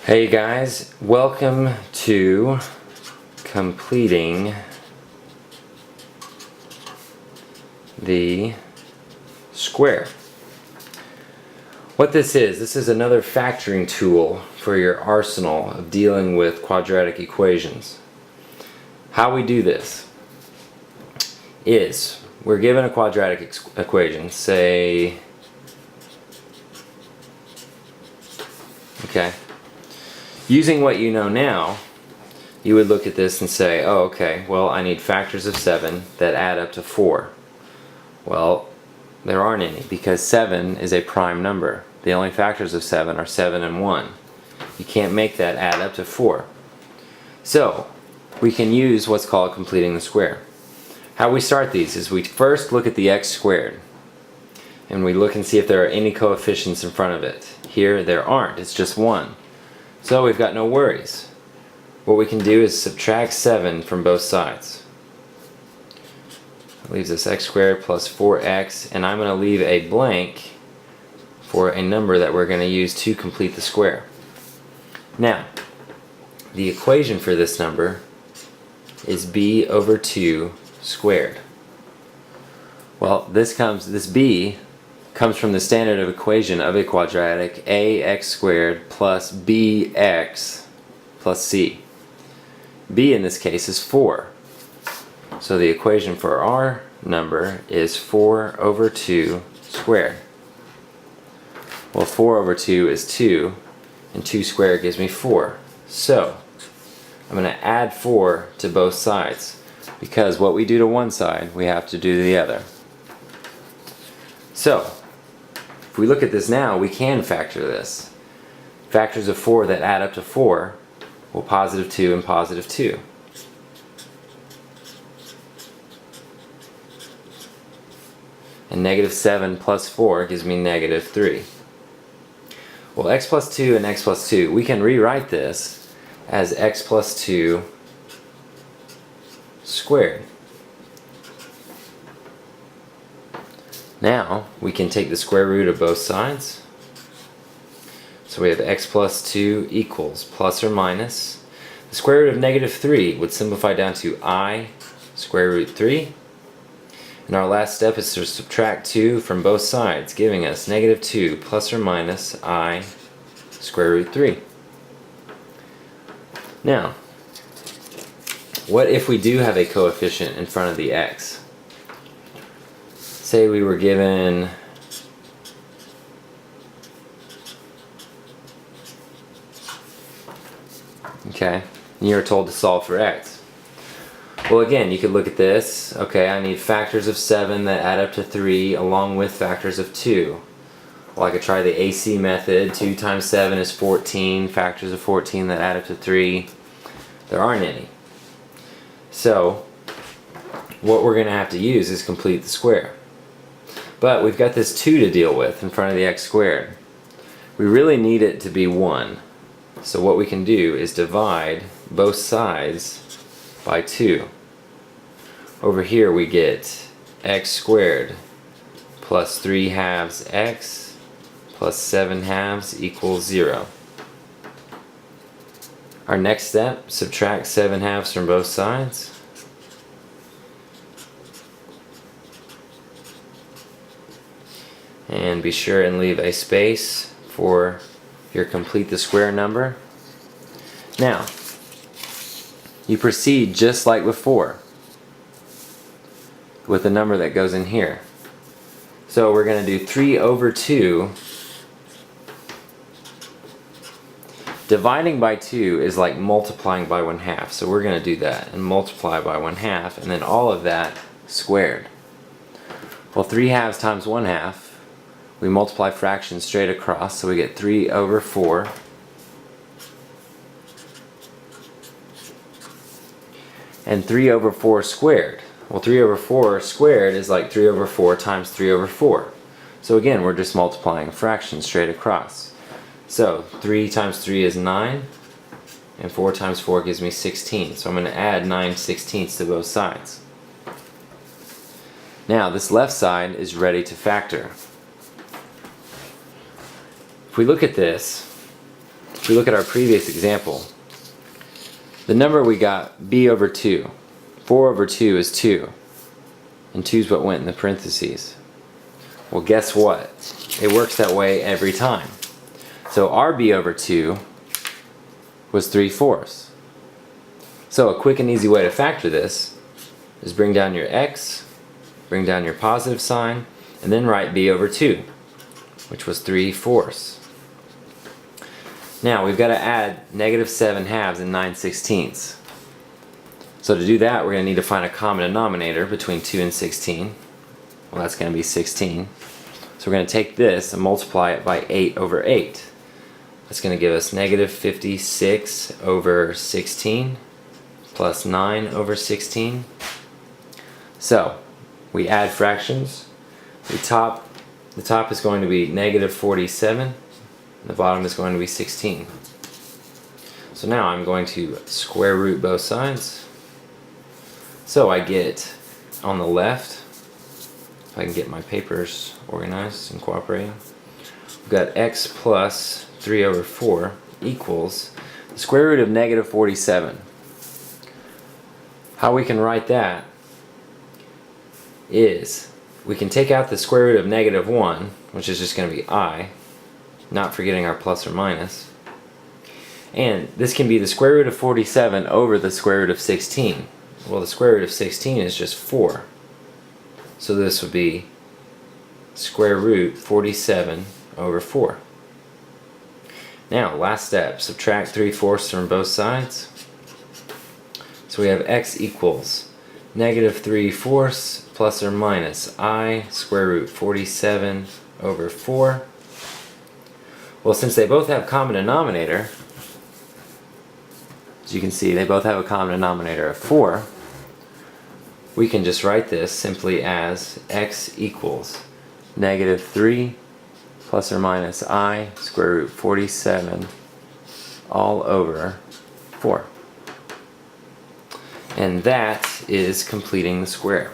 Hey guys, welcome to completing the square. What this is another factoring tool for your arsenal of dealing with quadratic equations. How we do this is we're given a quadratic equation, say, okay. Using what you know now, you would look at this and say, oh, okay, well, I need factors of 7 that add up to 4. Well, there aren't any because 7 is a prime number. The only factors of 7 are 7 and 1. You can't make that add up to 4. So, we can use what's called completing the square. How we start these is we first look at the x squared. And we look and see if there are any coefficients in front of it. Here, there aren't. It's just 1. So we've got no worries. What we can do is subtract 7 from both sides. That leaves us x squared plus 4x, and I'm going to leave a blank for a number that we're going to use to complete the square. Now, the equation for this number is b over 2 squared. Well, this b comes from the standard of equation of a quadratic, ax squared plus bx plus c. b in this case is 4. So the equation for our number is 4 over 2 squared. Well, 4 over 2 is 2, and 2 squared gives me 4. So I'm going to add 4 to both sides, because what we do to one side, we have to do to the other. So, if we look at this now, we can factor this. Factors of 4 that add up to 4, well, positive 2 and positive 2. And negative 7 plus 4 gives me negative 3. Well, x plus 2 and x plus 2, we can rewrite this as x plus 2 squared. Now, we can take the square root of both sides. So we have x plus 2 equals plus or minus. The square root of negative 3 would simplify down to I square root 3. And our last step is to subtract 2 from both sides, giving us negative 2 plus or minus I square root 3. Now, what if we do have a coefficient in front of the x? Say we were given and you were told to solve for x. Well, again, you could look at this. Okay, I need factors of 7 that add up to 3 along with factors of 2. Well, I could try the AC method. 2 times 7 is 14. Factors of 14 that add up to 3. There aren't any. So, what we're going to have to use is complete the square. But we've got this 2 to deal with in front of the x squared. We really need it to be 1. So what we can do is divide both sides by 2. Over here we get x squared plus 3 halves x plus 7 halves equals 0. Our next step, subtract 7 halves from both sides. And be sure and leave a space for your complete the square number. Now, you proceed just like before with the number that goes in here. So we're going to do 3 over 2. Dividing by 2 is like multiplying by 1/2. So we're going to do that and multiply by 1/2, and then all of that squared. Well, 3 halves times 1/2. We multiply fractions straight across, so we get 3 over 4. And 3 over 4 squared. Well, 3 over 4 squared is like 3 over 4 times 3 over 4. So again, we're just multiplying fractions straight across. So 3 times 3 is 9, and 4 times 4 gives me 16. So I'm going to add 9/16 to both sides. Now, this left side is ready to factor. If we look at this, if we look at our previous example, the number we got, b over 2. 4 over 2 is 2. And 2 is what went in the parentheses. Well, guess what? It works that way every time. So our b over 2 was 3/4. So a quick and easy way to factor this is bring down your x, bring down your positive sign, and then write b over 2, which was 3/4. Now we've got to add -7/2 and 9/16. So to do that, we're going to need to find a common denominator between 2 and 16. Well, that's going to be 16. So we're going to take this and multiply it by 8 over 8. That's going to give us -56 over 16 plus 9 over 16. So we add fractions. The top is going to be -47, and the bottom is going to be 16. So now I'm going to square root both sides. So I get on the left, if I can get my papers organized and cooperating, we've got x plus 3 over 4 equals the square root of -47. How we can write that is we can take out the square root of -1, which is just going to be I, not forgetting our plus or minus. And this can be the square root of 47 over the square root of 16. Well, the square root of 16 is just 4. So this would be square root 47 over 4. Now, last step, subtract 3/4 from both sides. So we have x equals -3/4 plus or minus I square root 47 over 4. Well, since they both have common denominator, as you can see, they both have a common denominator of 4. We can just write this simply as x equals -3 plus or minus I square root 47 all over 4. And that is completing the square.